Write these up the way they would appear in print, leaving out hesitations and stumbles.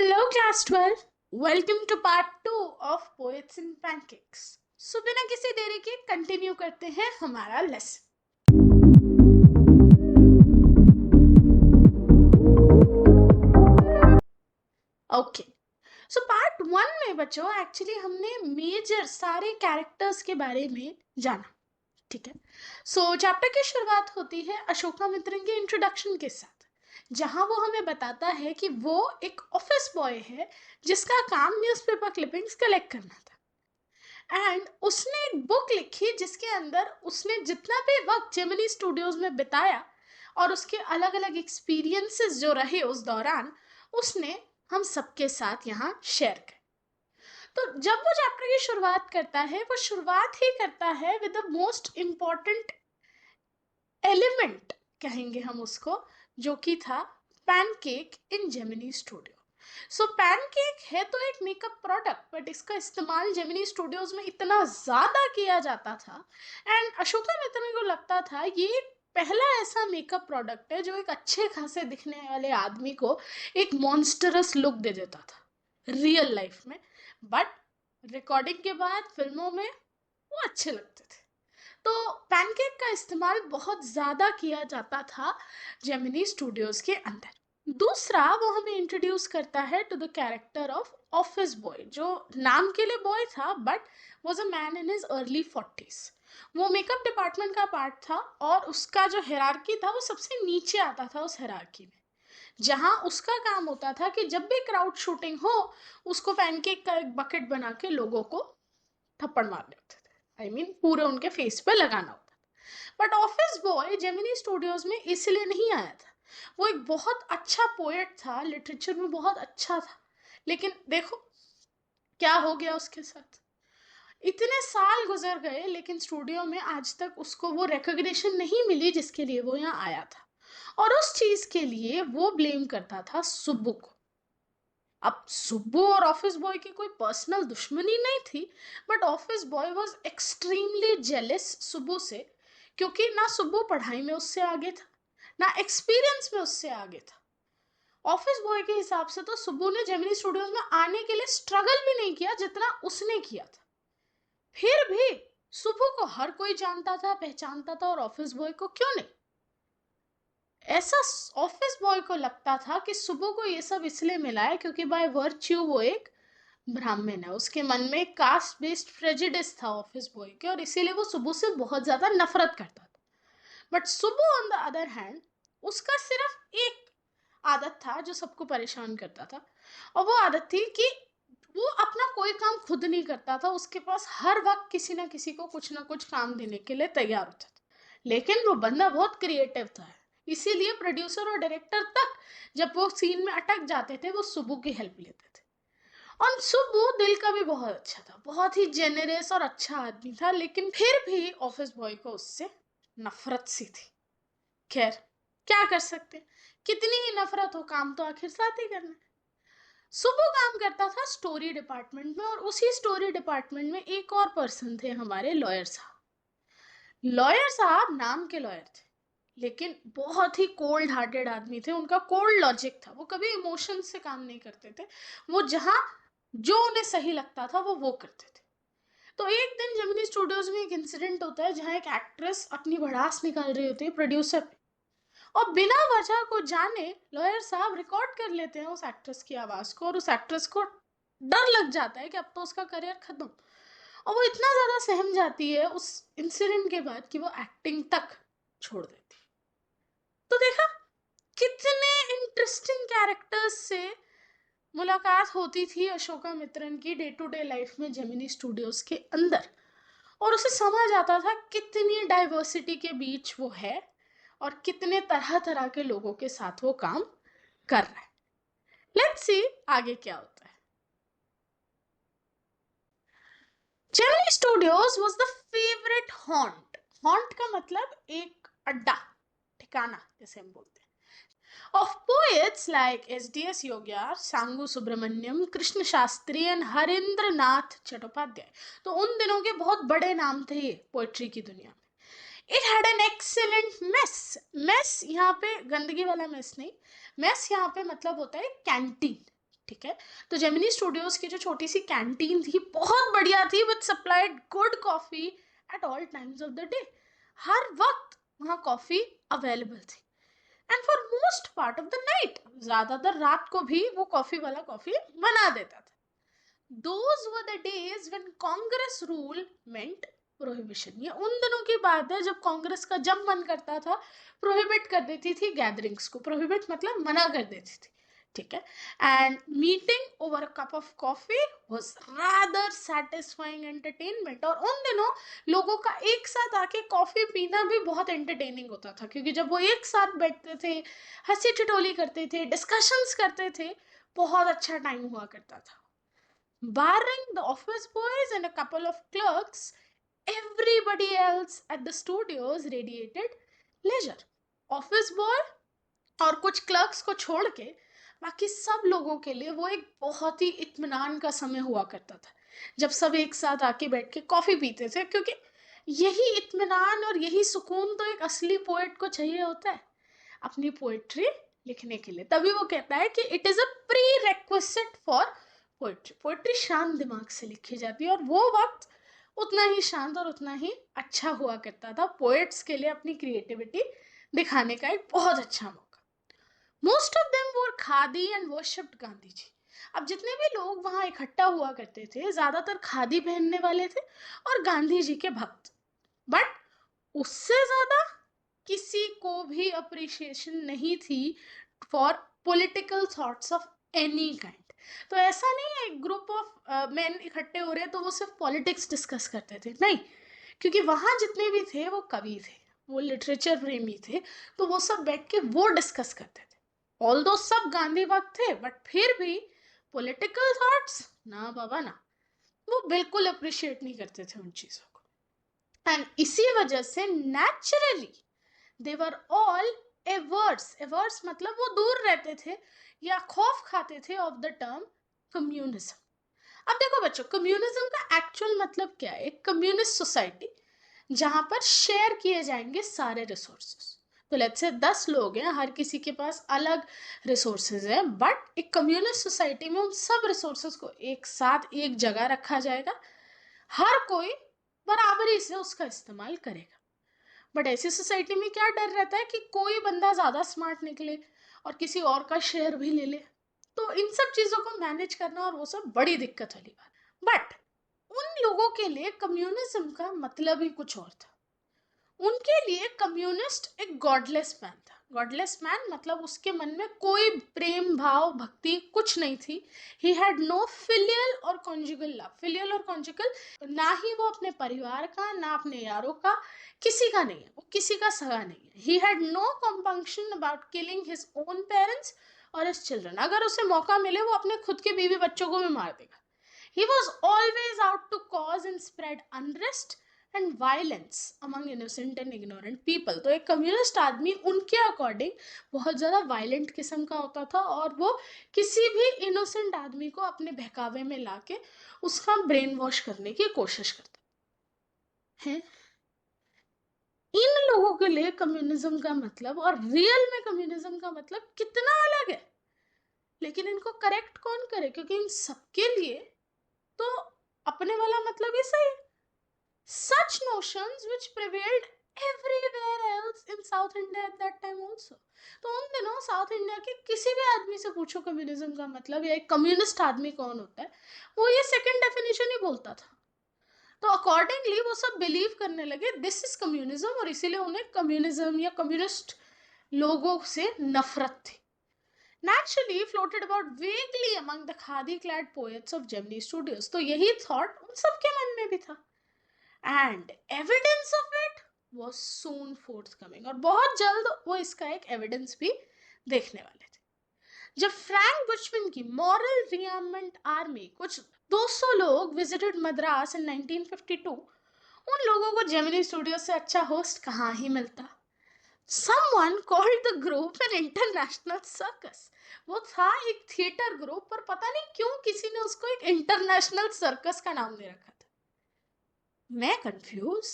Hello, Class 12. Welcome to Part 2 of Poets and Pancakes. So, बिना किसी देरी के कंटिन्यू करते हैं हमारा लेसन. ओके, सो पार्ट 1 में बच्चों एक्चुअली हमने मेजर सारे कैरेक्टर्स के बारे में जाना. ठीक है. सो चैप्टर की शुरुआत होती है अशोकामित्रन के इंट्रोडक्शन के साथ, जहां वो हमें बताता है कि वो एक ऑफिस बॉय है जिसका काम न्यूज़पेपर क्लिपिंग्स कलेक्ट करना था. एंड उसने एक बुक लिखी जिसके अंदर उसने जितना भी वक्त जेमिनी स्टूडियोज में बिताया और उसके अलग अलग एक्सपीरियंसेस जो रहे उस दौरान, उसने हम सबके साथ यहाँ शेयर किया. तो जब वो चैप्टर की शुरुआत करता है, वो शुरुआत ही करता है with the most important element कहेंगे हम उसको, जो कि था पैनकेक इन जेमिनी स्टूडियो. सो पैनकेक है तो एक मेकअप प्रोडक्ट, बट इसका इस्तेमाल जेमिनी स्टूडियोज में इतना ज्यादा किया जाता था एंड अशोकामित्रन को लगता था ये पहला ऐसा मेकअप प्रोडक्ट है जो एक अच्छे खासे दिखने वाले आदमी को एक मॉन्स्टरस लुक दे देता था रियल लाइफ में, बट रिकॉर्डिंग के बाद फिल्मों में वो अच्छे लगते थे. तो पैनकेक का इस्तेमाल बहुत ज़्यादा किया जाता था जेमिनी स्टूडियोज के अंदर. दूसरा, वो हमें इंट्रोड्यूस करता है to the character of office boy, जो नाम के लिए बॉय था but was a man in his early 40s. वो मेकअप डिपार्टमेंट का पार्ट था और उसका जो हिरार्की था वो सबसे नीचे आता था उस हिरार्की में, जहां उसका काम होता था कि जब भी क्राउड शूटिंग हो उसको पैनकेक का एक बकेट बना के लोगों को थप्पड़ मारने होते थे. I mean, पूरे उनके फेस पे लगाना होता था. But office boy Gemini studios में इसलिए नहीं आया था. वो एक बहुत अच्छा पोएट था, लिटरेचर में बहुत अच्छा था, लेकिन देखो क्या हो गया उसके साथ. इतने साल गुजर गए लेकिन स्टूडियो में आज तक उसको वो रिकॉग्निशन नहीं मिली जिसके लिए वो यहाँ आया था, और उस चीज के लिए वो ब्लेम करता था सुब्बू को. अब सुब्बू और ऑफिस बॉय की कोई पर्सनल दुश्मनी नहीं थी, but office boy was extremely jealous Subbu से, क्योंकि ना सुब्बू पढ़ाई में उससे आगे था ना एक्सपीरियंस में उससे आगे था. ऑफिस बॉय के हिसाब से तो सुब्बू ने जेमिनी स्टूडियोज में आने के लिए स्ट्रगल भी नहीं किया जितना उसने किया था. फिर भी सुब्बू को हर कोई जानता था, पहचानता था, और ऑफिस बॉय को क्यों नहीं. ऐसा ऑफिस बॉय को लगता था कि सुब्बू को ये सब इसलिए मिला है क्योंकि बाय वर्च्यू वो एक ब्राह्मण है. उसके मन में कास्ट बेस्ड प्रेजुडिस था ऑफिस बॉय के, और इसीलिए वो सुब्बू से बहुत ज्यादा नफरत करता था. But Subbu on the other hand, उसका सिर्फ एक आदत था जो सबको परेशान करता था, और वो आदत थी कि वो अपना कोई काम खुद नहीं करता था. उसके पास हर वक्त किसी ना किसी को कुछ ना कुछ काम देने के लिए तैयार होता था. लेकिन वो बंदा बहुत क्रिएटिव था, इसीलिए प्रोड्यूसर और डायरेक्टर तक जब वो सीन में अटक जाते थे वो सुब्बू की हेल्प लेते थे. और सुब्बू दिल का भी बहुत अच्छा था, बहुत ही जेनरस और अच्छा आदमी था, लेकिन फिर भी ऑफिस बॉय को उससे नफरत सी थी. खैर, क्या कर सकते, कितनी ही नफरत हो, काम तो आखिर साथ ही करना है. सुब्बू काम करता था स्टोरी डिपार्टमेंट में, और उसी स्टोरी डिपार्टमेंट में एक और पर्सन थे, हमारे लॉयर साहब. लॉयर साहब नाम के लॉयर थे, लेकिन बहुत ही कोल्ड हार्टेड आदमी थे. उनका कोल्ड लॉजिक था, वो कभी इमोशन से काम नहीं करते थे. वो जहां जो उन्हें सही लगता था वो करते थे. तो एक दिन जेमिनी स्टूडियोज में एक इंसिडेंट होता है जहां एक एक्ट्रेस अपनी भड़ास निकाल रही होती है प्रोड्यूसर पे, और बिना वजह को जाने लॉयर साहब रिकॉर्ड कर लेते हैं उस एक्ट्रेस की आवाज को, और उस एक्ट्रेस को डर लग जाता है कि अब तो उसका करियर खत्म. और वो इतना ज्यादा सहम जाती है उस इंसिडेंट के बाद कि वो एक्टिंग तक छोड़ देती. तो देखा कितने इंटरेस्टिंग कैरेक्टर्स से मुलाकात होती थी अशोकामित्रन की डे टू डे लाइफ में जेमिनी स्टूडियोज के अंदर, और उसे समझ आता था कितनी डाइवर्सिटी के बीच वो है और कितने तरह तरह के लोगों के साथ वो काम कर रहा है. लेट्स सी आगे क्या होता है. Gemini studios was the favourite haunt. Haunt का मतलब एक अड्डा, ठिकाना जैसे हम बोलते हैं, of poets like S.D.S. योग्यार, सांगू सुब्रमण्यम, कृष्ण शास्त्री एंड हरेंद्र नाथ चट्टोपाध्याय. तो उन दिनों के बहुत बड़े नाम थे ये पोएट्री की दुनिया में. It had an excellent mess. Mess यहाँ पे गंदगी वाला मेस नहीं, मेस यहाँ पे मतलब होता है कैंटीन. ठीक है। तो जेमिनी स्टूडियोज की जो छोटी सी कैंटीन थी बहुत बढ़िया थी, with supplied good coffee at all times of the day. हर वक्त वहाँ कॉफी अवेलेबल थी, and for most part of the night, ज्यादातर रात को भी वो कॉफी वाला कॉफी बना देता था। Those were the days when Congress rule meant prohibition। ये उन दिनों की बात है जब कांग्रेस का जब मन करता था प्रोहिबिट कर देती थी गैदरिंग्स को। प्रोहिबिट मतलब मना कर देती थी, ठीक है। And meeting over a cup of coffee was rather satisfying entertainment. और उन दिनों लोगों का एक साथ आके कॉफी पीना भी बहुत एंटरटेनिंग होता था, क्योंकि जब वो एक साथ बैठते थे, हंसी ठिठोली करते थे, डिस्कशंस करते थे, बहुत अच्छा टाइम हुआ करता था। Barring the office boys and a couple of clerks, everybody else at the studios radiated leisure. Office boy और कुछ क्लर्क्स को छोड़ के बाकी सब लोगों के लिए वो एक बहुत ही इत्मीनान का समय हुआ करता था, जब सब एक साथ आके बैठ के कॉफी पीते थे, क्योंकि यही इत्मीनान और यही सुकून तो एक असली पोएट को चाहिए होता है अपनी पोएट्री लिखने के लिए। तभी वो कहता है कि it is a pre requisite for poetry. Poetry शांत दिमाग से लिखी जाती है, और वो वक्त उतना ही शांत और उतना ही अच्छा हुआ करता था पोएट्स के लिए अपनी क्रिएटिविटी दिखाने का एक बहुत अच्छा मौका। मोस्ट ऑफ देम वोर खादी एंड वर्शिप्ड गांधी जी। अब जितने भी लोग वहां इकट्ठा हुआ करते थे ज्यादातर खादी पहनने वाले थे और गांधी जी के भक्त। बट उससे ज्यादा किसी को भी अप्रिशिएशन नहीं थी for political thoughts of any kind. तो ऐसा नहीं है एक ग्रुप ऑफ मेन इकट्ठे हो रहे हैं तो वो सिर्फ पॉलिटिक्स डिस्कस करते थे, नहीं, क्योंकि वहां जितने भी थे वो कवि थे, वो लिटरेचर प्रेमी थे, तो वो सब बैठ के वो डिस्कस करते थे। ऑल्दो सब गांधी भक्त थे, बट फिर भी पॉलिटिकल थॉट्स ना बाबा ना, वो बिल्कुल अप्रिशिएट नहीं करते थे उन चीजों को। एंड इसी वजह से naturally they were all averse. Averse मतलब वो दूर रहते थे या खौफ खाते थे ऑफ द टर्म कम्युनिज्म। अब देखो बच्चों, कम्युनिज्म का एक्चुअल मतलब क्या है? एक कम्युनिस्ट सोसाइटी जहां पर शेयर किए जाएंगे सारे रिसोर्सेस। तो लेट्स से 10 लोग हैं, हर किसी के पास अलग रिसोर्सेज है, बट एक कम्युनिस्ट सोसाइटी में उन सब रिसोर्सेज को एक साथ एक जगह रखा जाएगा, हर कोई बराबरी से उसका इस्तेमाल करेगा। बट ऐसी सोसाइटी में क्या डर रहता है कि कोई बंदा ज्यादा स्मार्ट निकले और किसी और का शेयर भी ले ले। तो इन सब चीजों को मैनेज करना और वो सब बड़ी दिक्कत वाली बात। बट उन लोगों के लिए कम्युनिज्म का मतलब ही कुछ और था। उनके लिए कम्युनिस्ट एक गॉडलेस मैन था। गॉडलेस मैन मतलब उसके मन में कोई प्रेम भाव भक्ति कुछ नहीं थी। ही हैड नो फिलियल और कॉन्जुगल लव। फिलियल और कॉन्जुगल ना ही वो अपने परिवार का ना अपने यारों का, किसी का नहीं है, वो किसी का सगा नहीं है। He had no compunction about killing his own parents और हिज चिल्ड्रन। अगर उसे मौका मिले वो अपने खुद के बीवी बच्चों को भी मार देगा। He was always out to cause and spread unrest and violence among innocent and ignorant people। तो एक कम्युनिस्ट आदमी उनके अकॉर्डिंग बहुत ज़्यादा वायलेंट किस्म का होता था, और वो किसी भी इनोसेंट आदमी को अपने बहकावे में लाके उसका ब्रेन वॉश करने की कोशिश करता है। इन लोगों के लिए कम्युनिज्म का मतलब और रियल में कम्युनिज्म का मतलब कितना अलग है। लेकिन इनको करेक्ट कौन करे, क्योंकि इन सबके लिए तो अपने वाला मतलब ही सही है। Such notions which prevailed everywhere else in South India at that time also। तो उन दिनों साउथ इंडिया के किसी भी आदमी से पूछो कम्युनिज्म का मतलब या एक कम्युनिस्ट आदमी कौन होता है, वो ये सेकंड डेफिनेशन ही बोलता था। तो अकॉर्डिंगली वो सब बिलीव करने लगे दिस इज कम्युनिज्म, और इसीलिए उन्हें कम्युनिज्म या कम्युनिस्ट लोगों से नफरत थी। Naturally floated about vaguely among the khadi clad poets of Gemini Studios। तो यही थॉट उन सबके मन में भी था। And evidence of it was soon forthcoming. और बहुत जल्द वो इसका एक एविडेंस भी देखने वाले थे। जब फ्रैंक बुशमैन की मॉरल रिआर्ममेंट आर्मी कुछ 200 लोग विजिटेड मद्रास इन 1952, उन लोगों को जेमिनी स्टूडियो से अच्छा होस्ट कहाँ ही मिलता। Someone called the group an international circus। वो था एक थिएटर ग्रुप, पर पता नहीं क्यों किसी ने उसको एक इंटरनेशनल सर्कस का नाम दे रखा था। मैं confuse.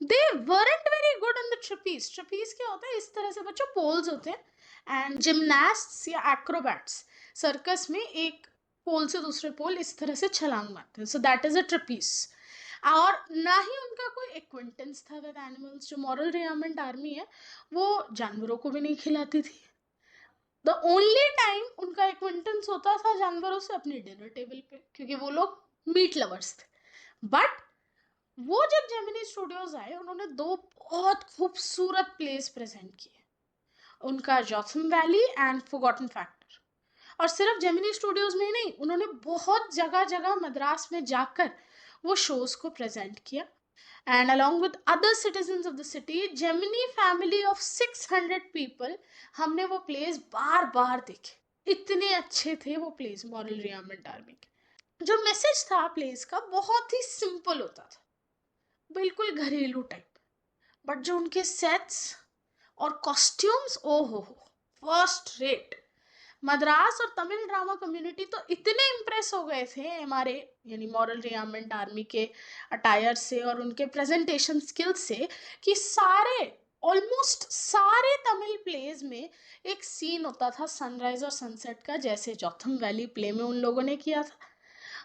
They weren't very good on the trapeze। Trapezius क्या होता है? इस तरह से बच्चों पोल्स होते हैं, एंड जिमनास्ट्स या एक्रोबैट्स सर्कस में एक पोल से दूसरे पोल इस तरह से छलांग मारते हैं, so that is a trapeze. और ना ही उनका कोई एक्विंटेंस था विद एनिमल्स। जो मॉरल रियामेंट आर्मी है वो जानवरों को भी नहीं खिलाती थी। द ओनली टाइम उनका एक्विंटेंस होता था जानवरों से अपनी डिनर टेबल पे, क्योंकि वो लोग मीट लवर्स थे। बट वो जब जेमिनी स्टूडियोज आए उन्होंने दो बहुत खूबसूरत प्लेस प्रेजेंट किए, उनका जॉथम वैली एंड फॉरगॉटन फैक्टर। और सिर्फ जेमिनी स्टूडियोज में ही नहीं, उन्होंने बहुत जगह जगह मद्रास में जाकर वो शोज को प्रेजेंट किया। And along with other citizens of the city, Gemini family of 600 people, हमने वो प्लेस बार बार देखे। इतने अच्छे थे वो प्लेस मॉरल रियामेंट आर्मी के। जो मैसेज था प्लेस का बहुत ही सिंपल होता था, बिल्कुल घरेलू टाइप। बट जो उनके सेट्स और कॉस्ट्यूम्स, ओ हो फर्स्ट रेट। मद्रास और तमिल ड्रामा कम्युनिटी तो इतने इम्प्रेस हो गए थे एमआरए यानी मॉरल रियामेंट आर्मी के अटायर से और उनके प्रेजेंटेशन स्किल्स से कि सारे ऑलमोस्ट सारे तमिल प्लेज में एक सीन होता था सनराइज और सनसेट का, जैसे जॉथम वैली प्ले में उन लोगों ने किया था।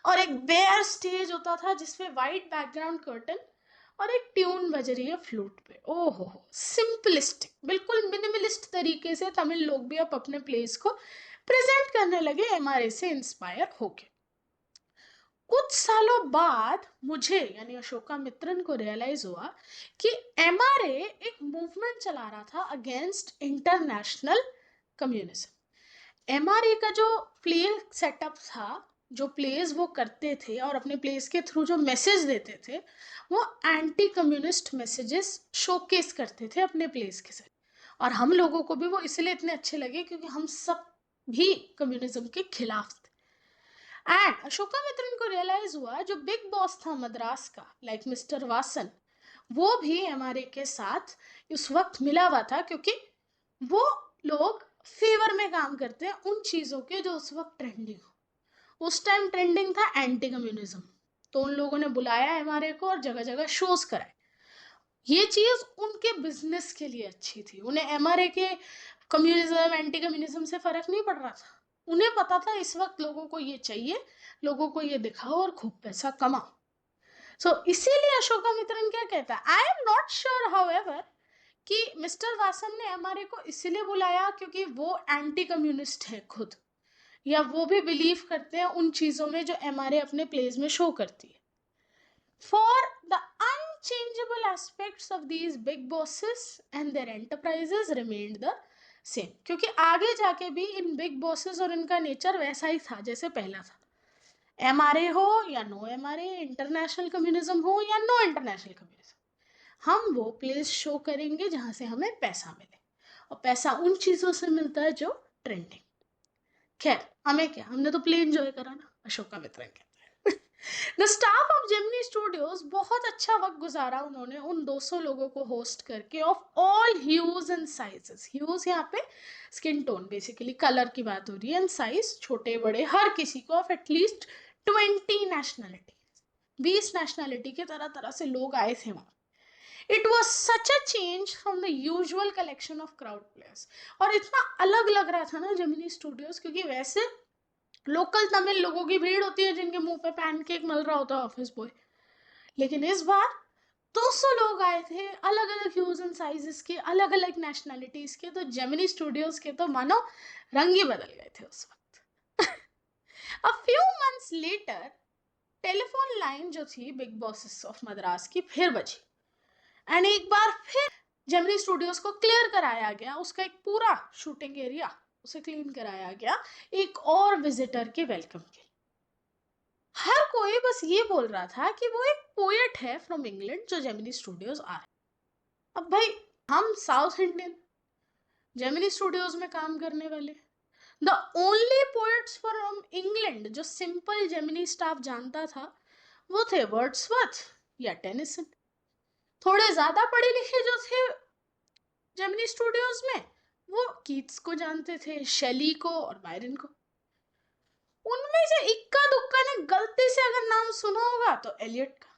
और एक बेयर स्टेज होता था जिसपे वाइट बैकग्राउंड कर्टन और एक ट्यून बज रही है फ्लूट पे। ओहो, सिंपलिस्टिक, बिल्कुल मिनिमलिस्ट तरीके से तमिल लोग भी अब अपने प्लेस को प्रेजेंट करने लगे एमआरए से इंस्पायर होके। कुछ सालों बाद मुझे यानी अशोका मित्रन को रियलाइज हुआ कि एमआरए एक मूवमेंट चला रहा था अगेंस्ट इंटरनेशनल कम्युनिज्म। एमआरए का जो प्ले सेटअप था, जो प्लेस वो करते थे और अपने प्लेस के थ्रू जो मैसेज देते थे, वो एंटी कम्युनिस्ट मैसेजेस शोकेस करते थे अपने प्लेस के साथ। और हम लोगों को भी वो इसलिए इतने अच्छे लगे क्योंकि हम सब भी कम्युनिज्म के खिलाफ थे। एंड अशोका मित्रन को रियलाइज हुआ जो बिग बॉस था मद्रास का, लाइक मिस्टर वासन, वो भी एमआरए के साथ उस वक्त मिला हुआ था, क्योंकि वो लोग फेवर में काम करते हैं उन चीजों के जो उस वक्त ट्रेंडिंग हो। उस टाइम ट्रेंडिंग था एंटी कम्युनिज्म, तो उन लोगों ने बुलाया एमआरए को और जगह जगह शोज कराए। ये चीज उनके बिजनेस के लिए अच्छी थी। उन्हें एमआरए के कम्युनिज्म एंटी कम्युनिज्म से फर्क नहीं पड़ रहा था। उन्हें पता था इस वक्त लोगों को ये चाहिए, लोगों को ये दिखाओ और खूब पैसा कमाओ। इसीलिए अशोका मित्रन क्या कहता है, I am not sure however कि मिस्टर वासन ने एमआरए को इसलिए बुलाया क्योंकि वो एंटी कम्युनिस्ट है खुद, या वो भी बिलीव करते हैं उन चीजों में जो एमआरए अपने प्लेस में शो करती है। For the unchangeable aspects of these big bosses and their enterprises remained the same, क्योंकि आगे जाके भी इन बिग बॉसेस और इनका नेचर वैसा ही था जैसे पहला था। एमआरए हो या नो एमआरए, इंटरनेशनल कम्युनिज्म हो या नो इंटरनेशनल कम्युनिज्म, हम वो प्लेस शो करेंगे जहां से हमें पैसा मिले, और पैसा उन चीजों से मिलता है जो ट्रेंडिंग। खैर हमें क्या, हमने तो प्ले एंजॉय करा ना, अशोका मित्रन कहता है। The staff of Gemini studios, बहुत अच्छा वक्त गुजारा उन्होंने उन 200 लोगों को होस्ट करके, of all huge and sizes. Huge यहाँ पे स्किन टोन, बेसिकली कलर की बात हो रही है, एंड साइज छोटे बड़े हर किसी को, ऑफ एटलीस्ट 20 नेशनैलिटी, 20 नेशनैलिटी के तरह तरह से लोग आए थे वहां। It was such a change from the usual collection of crowd players. और इतना अलग लग रहा था ना जेमिनी स्टूडियोज, क्योंकि वैसे लोकल तमिल लोगों की भीड़ होती है जिनके मुंह पे पैनकेक मल रहा होता है ऑफिस बॉय, लेकिन इस बार 200 लोग आए थे, अलग अलग ह्यूज एंड साइजेस के, अलग अलग नेशनैलिटीज के। तो जेमिनी स्टूडियोज के तो मानो रंग ही बदल गए थे उस वक्त। A few months later telephone line जो थी बिग बॉसेस ऑफ मद्रास की फिर बजी, एंड एक बार फिर जेमिनी स्टूडियोज को क्लियर कराया गया, उसका एक पूरा शूटिंग एरिया उसे क्लीन कराया गया एक और विजिटर के वेलकम के लिए। हर कोई बस ये बोल रहा था कि वो एक पोएट है फ्रॉम इंग्लैंड जो जेमिनी स्टूडियोज आ रहा है। अब भाई हम साउथ इंडियन जेमिनी स्टूडियोज में काम करने वाले, the only poets from England जो सिंपल जेमिनी स्टाफ जानता था वो थे वर्ड्सवर्थ या टेनिसन। थोड़े ज्यादा पढ़े लिखे जो थे जेमिनी स्टूडियोज में वो कीट्स को जानते थे, शेली को और बायरन को। उनमें से इक्का दुक्का ने गलती से अगर नाम सुना होगा तो एलियट का।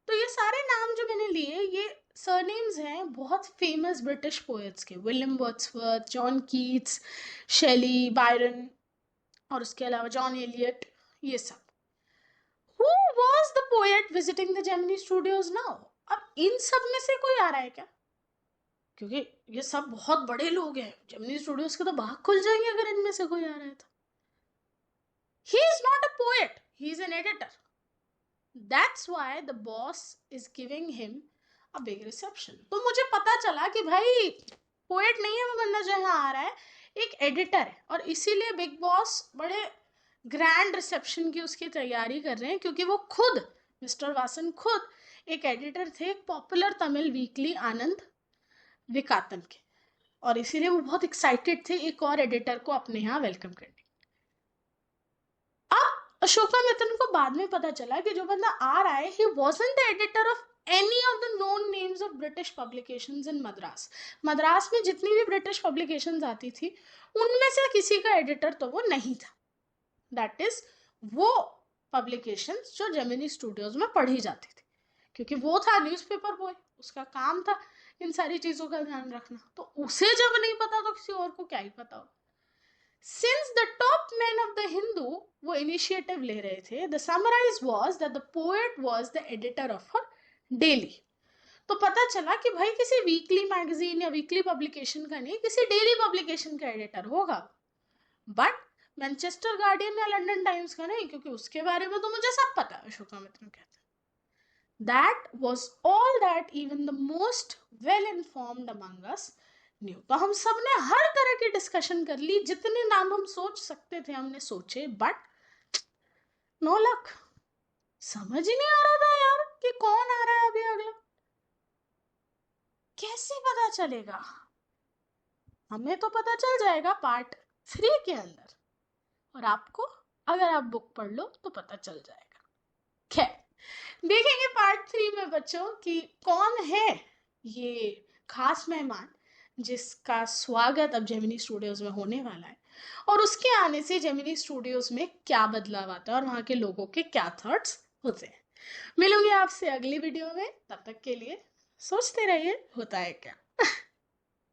तो ये सारे नाम जो मैंने लिए ये सरनेम्स हैं बहुत फेमस ब्रिटिश पोएट्स के, विलियम वर्ड्सवर्थ, जॉन कीट्स, शेली, बायरन। और उसके अलावा जॉन एलियट, ये सब। Who was the poet visiting the Gemini Studios now? अब इन सब में से कोई आ रहा है क्या? क्योंकि ये सब बहुत बड़े लोग हैं, जेमिनी स्टूडियोज के तो भाग खुल जाएंगे अगर इनमें से कोई आ रहा है तो। He is not a poet, he is an editor. That's why the boss is giving him a big reception. तो मुझे पता चला कि भाई पोएट नहीं है वो बंदा जो यहाँ आ रहा है, एक एडिटर है, और इसीलिए बिग बॉस बड़े ग्रैंड रिसेप्शन की उसकी तैयारी कर रहे हैं, क्योंकि वो खुद, मिस्टर वासन खुद एक एडिटर थे एक पॉपुलर तमिल वीकली आनंद विकातन के, और इसीलिए वो बहुत एक्साइटेड थे एक और एडिटर को अपने यहाँ वेलकम करने। अब अशोका मिथुन को बाद में पता चला कि जो बंदा आ रहा है, he wasn't the editor of any of the known names of British publications in Madras. Madras में जितनी भी ब्रिटिश पब्लिकेशंस आती थी उनमें से किसी का एडिटर तो वो नहीं था। दैट इज वो पब्लिकेशंस जो जेमिनी स्टूडियोज में पढ़ी जाती थी, क्योंकि वो था न्यूज़पेपर बॉय, उसका काम था इन सारी चीजों का ध्यान रखना, तो उसे जब नहीं पता तो किसी और को क्या ही पता हो। Since the top men of the Hindu वो इनिशिएटिव ले रहे थे, the summarize was that the poet was the editor of her daily. तो पता चला कि भाई किसी वीकली मैगजीन या वीकली पब्लिकेशन का नहीं, किसी डेली पब्लिकेशन का एडिटर होगा, बट मैनचेस्टर गार्डियन या लंदन टाइम्स का नहीं, क्योंकि उसके बारे में तो मुझे सब पता है, अशोका मिथुन कहते हैं। That was all that even the most well informed among us knew. तो हम सब ने हर तरह की डिस्कशन कर ली, जितने नाम हम सोच सकते थे हमने सोचे, बट नो लक, समझ ही नहीं आ रहा था यार कि कौन आ रहा है अभी अगला, कैसे पता चलेगा? हमें तो पता चल जाएगा पार्ट 3 के अंदर, और आपको अगर आप बुक पढ़ लो तो पता चल जाएगा। खैर, देखेंगे पार्ट 3 में बच्चों कि कौन है ये खास मेहमान जिसका स्वागत अब जेमिनी स्टूडियोज में होने वाला है, और उसके आने से जेमिनी स्टूडियोज में क्या बदलाव आता है और वहां के लोगों के क्या थॉट्स होते हैं। मिलूंगी आपसे अगली वीडियो में, तब तक के लिए सोचते रहिए होता है क्या।